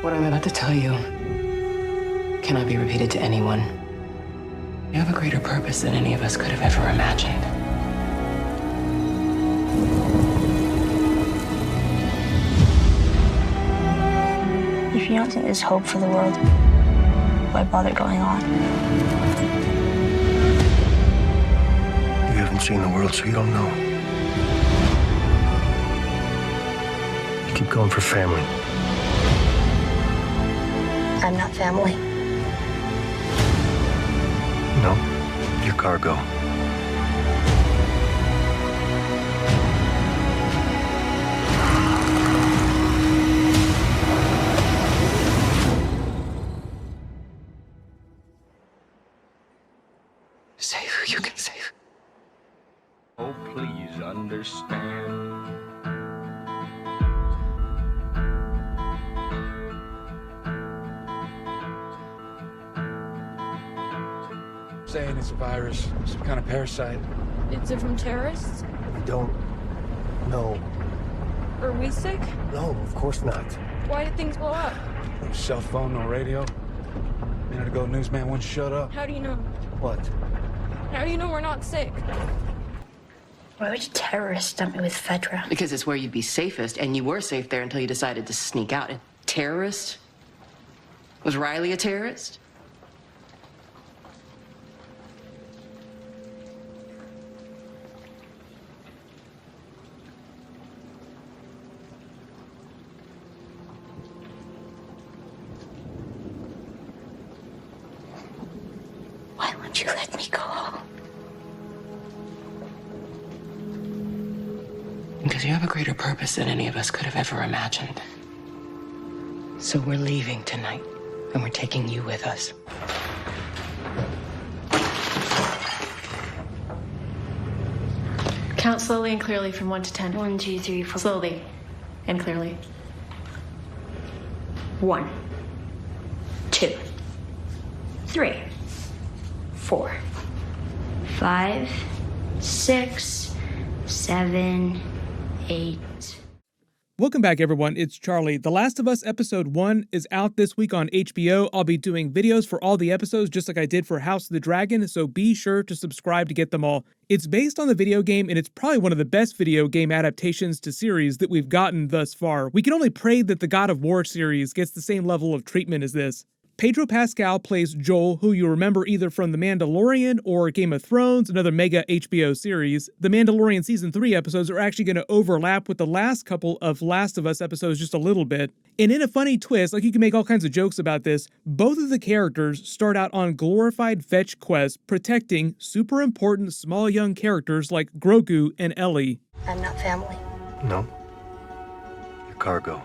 What I'm about to tell you cannot be repeated to anyone. You have a greater purpose than any of us could have ever imagined. If you don't think there's hope for the world, why bother going on? You haven't seen the world, so you don't know. You keep going for family. I'm not family. No, you're cargo. Save who you can save. Oh, please understand. Saying it's a virus, some kind of parasite. Is it from terrorists? We don't know. Are we sick? No, of course not. Why did things blow up? No cell phone, no radio. A minute ago, newsman wouldn't shut up. How do you know? What? How do you know we're not sick? Why would you terrorists dump me with Fedra? Because it's where you'd be safest, and you were safe there until you decided to sneak out. A terrorist? Was Riley a terrorist? Why won't you let me go home? Because you have a greater purpose than any of us could have ever imagined. So we're leaving tonight, and we're taking you with us. Count slowly and clearly from 1 to 10. 1, 2, 3, 4. Slowly and clearly. 1, 2, 3, 4, 5, 6, 7, 8. Welcome back, everyone. It's Charlie. The Last of Us Episode 1 is out this week on HBO. I'll be doing videos for all the episodes just like I did for House of the Dragon, so be sure to subscribe to get them all. It's based on the video game, and it's probably one of the best video game adaptations to series that we've gotten thus far. We can only pray that the God of War series gets the same level of treatment as this. Pedro Pascal plays Joel, who you remember either from The Mandalorian or Game of Thrones, another mega HBO series. The Mandalorian Season 3 episodes are actually going to overlap with the last couple of Last of Us episodes just a little bit. And in a funny twist, like you can make all kinds of jokes about this, both of the characters start out on glorified fetch quests protecting super important small young characters like Grogu and Ellie. I'm not family. No, you're cargo.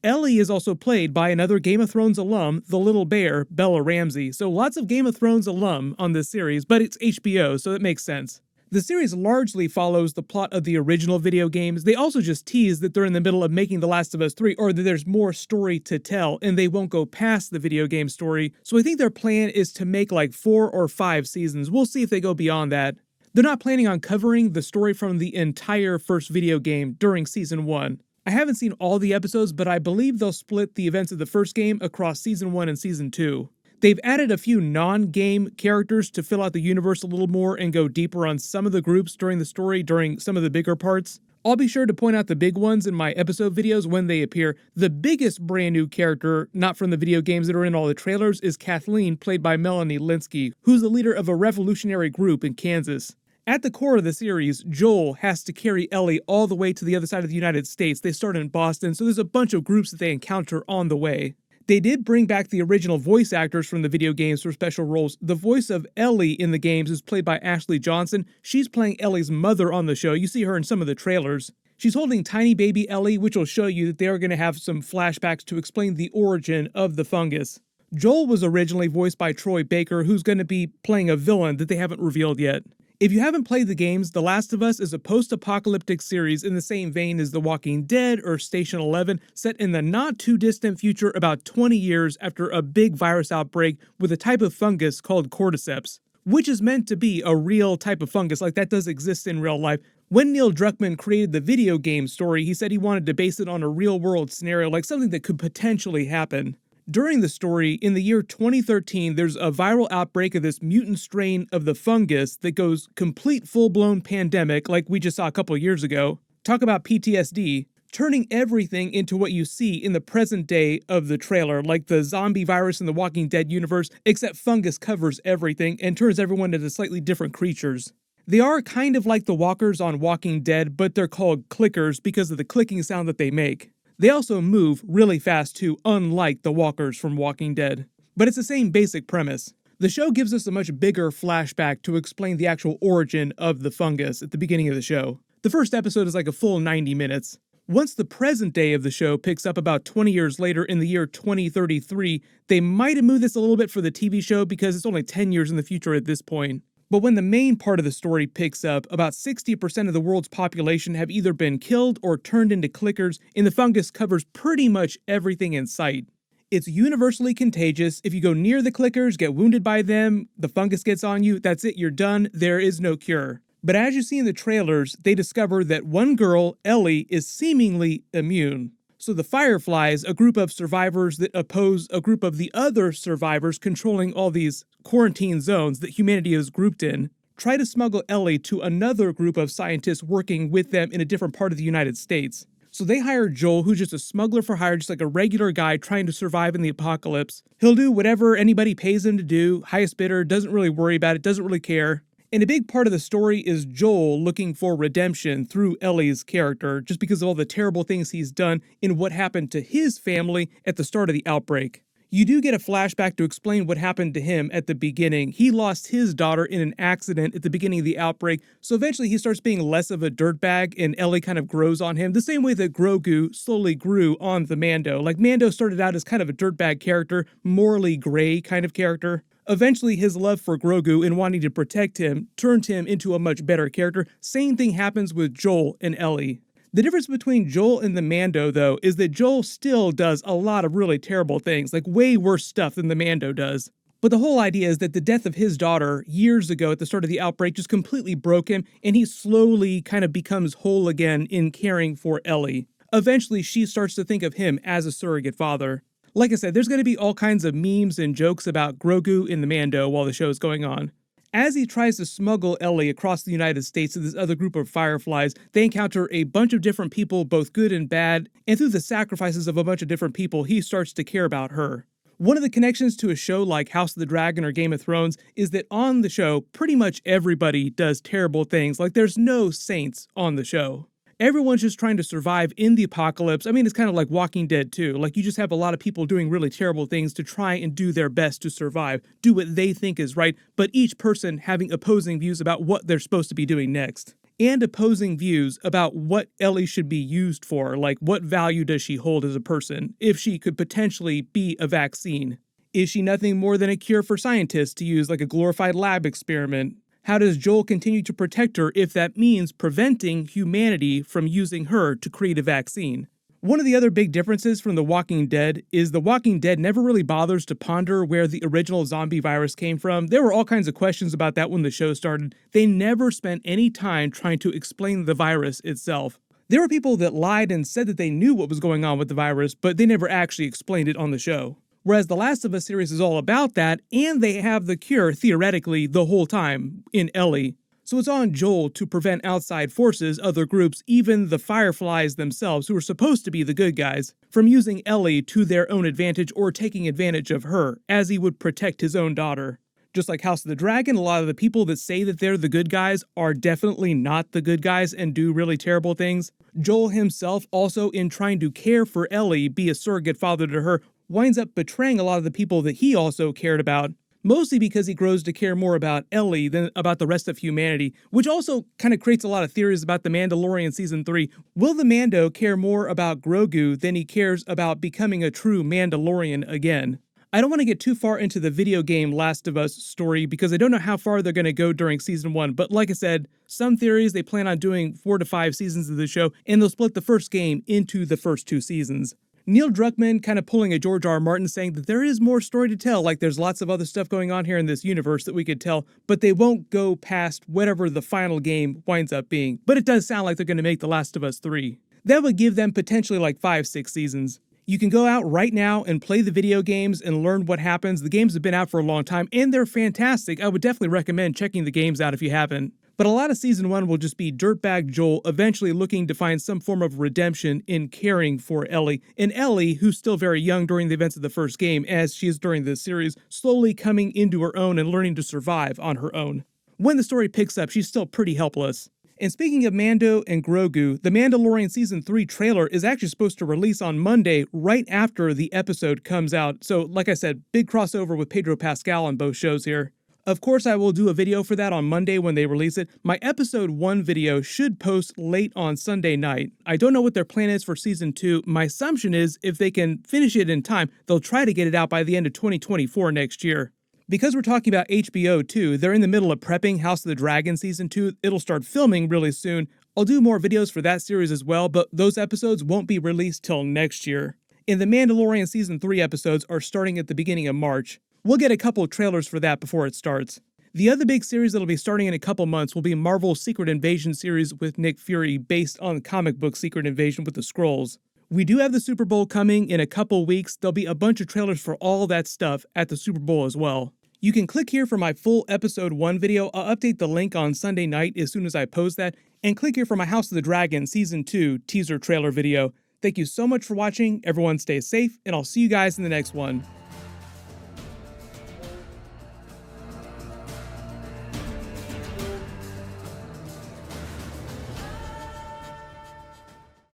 Ellie is also played by another Game of Thrones alum, the little bear, Bella Ramsey. So lots of Game of Thrones alum on this series, but it's HBO, so it makes sense. The series largely follows the plot of the original video games. They also just tease that they're in the middle of making The Last of Us 3, or that there's more story to tell, and they won't go past the video game story. So I think their plan is to make like 4 or 5 seasons. We'll see if they go beyond that. They're not planning on covering the story from the entire first video game during Season 1. I haven't seen all the episodes, but I believe they'll split the events of the first game across Season 1 and Season 2. They've added a few non-game characters to fill out the universe a little more and go deeper on some of the groups during the story during some of the bigger parts. I'll be sure to point out the big ones in my episode videos when they appear. The biggest brand new character, not from the video games that are in all the trailers, is Kathleen, played by Melanie Lynskey, who's the leader of a revolutionary group in Kansas. At the core of the series, Joel has to carry Ellie all the way to the other side of the United States. They start in Boston, so there's a bunch of groups that they encounter on the way. They did bring back the original voice actors from the video games for special roles. The voice of Ellie in the games is played by Ashley Johnson. She's playing Ellie's mother on the show. You see her in some of the trailers. She's holding tiny baby Ellie, which will show you that they are going to have some flashbacks to explain the origin of the fungus. Joel was originally voiced by Troy Baker, who's going to be playing a villain that they haven't revealed yet. If you haven't played the games, The Last of Us is a post-apocalyptic series in the same vein as The Walking Dead or Station 11, set in the not-too-distant future about 20 years after a big virus outbreak with a type of fungus called cordyceps, which is meant to be a real type of fungus, like that does exist in real life. When Neil Druckmann created the video game story, he said he wanted to base it on a real-world scenario, like something that could potentially happen. During the story, in the year 2013, there's a viral outbreak of this mutant strain of the fungus that goes complete full-blown pandemic like we just saw a couple years ago. Talk about PTSD, turning everything into what you see in the present day of the trailer, like the zombie virus in the Walking Dead universe, except fungus covers everything and turns everyone into slightly different creatures. They are kind of like the walkers on Walking Dead, but they're called clickers because of the clicking sound that they make. They also move really fast too, unlike the walkers from Walking Dead. But it's the same basic premise. The show gives us a much bigger flashback to explain the actual origin of the fungus at the beginning of the show. The first episode is like a full 90 minutes. Once the present day of the show picks up about 20 years later in the year 2033, they might have moved this a little bit for the TV show because it's only 10 years in the future at this point. But when the main part of the story picks up, about 60% of the world's population have either been killed or turned into clickers, and the fungus covers pretty much everything in sight. It's universally contagious. If you go near the clickers, get wounded by them, the fungus gets on you, that's it, you're done, there is no cure. But as you see in the trailers, they discover that one girl, Ellie, is seemingly immune. So the Fireflies, a group of survivors that oppose a group of the other survivors controlling all these quarantine zones that humanity is grouped in, try to smuggle Ellie to another group of scientists working with them in a different part of the United States. So they hire Joel, who's just a smuggler for hire, just like a regular guy trying to survive in the apocalypse. He'll do whatever anybody pays him to do, highest bidder, doesn't really worry about it, doesn't really care. And a big part of the story is Joel looking for redemption through Ellie's character, just because of all the terrible things he's done and what happened to his family at the start of the outbreak. You do get a flashback to explain what happened to him at the beginning. He lost his daughter in an accident at the beginning of the outbreak, so eventually he starts being less of a dirtbag and Ellie kind of grows on him, the same way that Grogu slowly grew on the Mando. Like Mando started out as kind of a dirtbag character, morally gray kind of character. Eventually, his love for Grogu and wanting to protect him turned him into a much better character. Same thing happens with Joel and Ellie. The difference between Joel and the Mando, though, is that Joel still does a lot of really terrible things, like way worse stuff than the Mando does. But the whole idea is that the death of his daughter years ago at the start of the outbreak just completely broke him, and he slowly kind of becomes whole again in caring for Ellie. Eventually, she starts to think of him as a surrogate father. Like I said, there's going to be all kinds of memes and jokes about Grogu and the Mando while the show is going on. As he tries to smuggle Ellie across the United States to this other group of Fireflies, they encounter a bunch of different people, both good and bad, and through the sacrifices of a bunch of different people, he starts to care about her. One of the connections to a show like House of the Dragon or Game of Thrones is that on the show, pretty much everybody does terrible things, like there's no saints on the show. Everyone's just trying to survive in the apocalypse. I mean, it's kind of like Walking Dead too. Like you just have a lot of people doing really terrible things to try and do their best to survive, do what they think is right, but each person having opposing views about what they're supposed to be doing next. And opposing views about what Ellie should be used for, like what value does she hold as a person, if she could potentially be a vaccine. Is she nothing more than a cure for scientists to use like a glorified lab experiment? How does Joel continue to protect her if that means preventing humanity from using her to create a vaccine? One of the other big differences from The Walking Dead is The Walking Dead never really bothers to ponder where the original zombie virus came from. There were all kinds of questions about that when the show started. They never spent any time trying to explain the virus itself. There were people that lied and said that they knew what was going on with the virus, but they never actually explained it on the show. Whereas The Last of Us series is all about that, and they have the cure, theoretically, the whole time, in Ellie. So it's on Joel to prevent outside forces, other groups, even the Fireflies themselves, who are supposed to be the good guys, from using Ellie to their own advantage or taking advantage of her, as he would protect his own daughter. Just like House of the Dragon, a lot of the people that say that they're the good guys are definitely not the good guys and do really terrible things. Joel himself, also in trying to care for Ellie, be a surrogate father to her, winds up betraying a lot of the people that he also cared about, mostly because he grows to care more about Ellie than about the rest of humanity, which also kind of creates a lot of theories about The Mandalorian Season 3. Will the Mando care more about Grogu than he cares about becoming a true Mandalorian again? I don't want to get too far into the video game Last of Us story because I don't know how far they're going to go during Season 1, but like I said, some theories they plan on doing 4 to 5 seasons of the show, and they'll split the first game into the first 2 seasons. Neil Druckmann kind of pulling a George R. R. Martin saying that there is more story to tell, like there's lots of other stuff going on here in this universe that we could tell, but they won't go past whatever the final game winds up being. But it does sound like they're going to make The Last of Us 3. That would give them potentially like 5-6 seasons. You can go out right now and play the video games and learn what happens. The games have been out for a long time and they're fantastic. I would definitely recommend checking the games out if you haven't. But a lot of Season 1 will just be dirtbag Joel eventually looking to find some form of redemption in caring for Ellie. And Ellie, who's still very young during the events of the first game, as she is during this series, slowly coming into her own and learning to survive on her own. When the story picks up, she's still pretty helpless. And speaking of Mando and Grogu, the Mandalorian Season 3 trailer is actually supposed to release on Monday right after the episode comes out. So like I said, big crossover with Pedro Pascal on both shows here. Of course, I will do a video for that on Monday when they release it. My episode 1 video should post late on Sunday night. I don't know what their plan is for Season 2. My assumption is if they can finish it in time, they'll try to get it out by the end of 2024 next year. Because we're talking about HBO too, they're in the middle of prepping House of the Dragon Season 2. It'll start filming really soon. I'll do more videos for that series as well, but those episodes won't be released till next year. And the Mandalorian Season 3 episodes are starting at the beginning of March. We'll get a couple of trailers for that before it starts. The other big series that'll be starting in a couple months will be Marvel's Secret Invasion series with Nick Fury based on the comic book Secret Invasion with the Skrulls. We do have the Super Bowl coming in a couple weeks. There'll be a bunch of trailers for all that stuff at the Super Bowl as well. You can click here for my full episode 1 video. I'll update the link on Sunday night as soon as I post that. And click here for my House of the Dragon Season 2 teaser trailer video. Thank you so much for watching. Everyone stay safe, and I'll see you guys in the next one.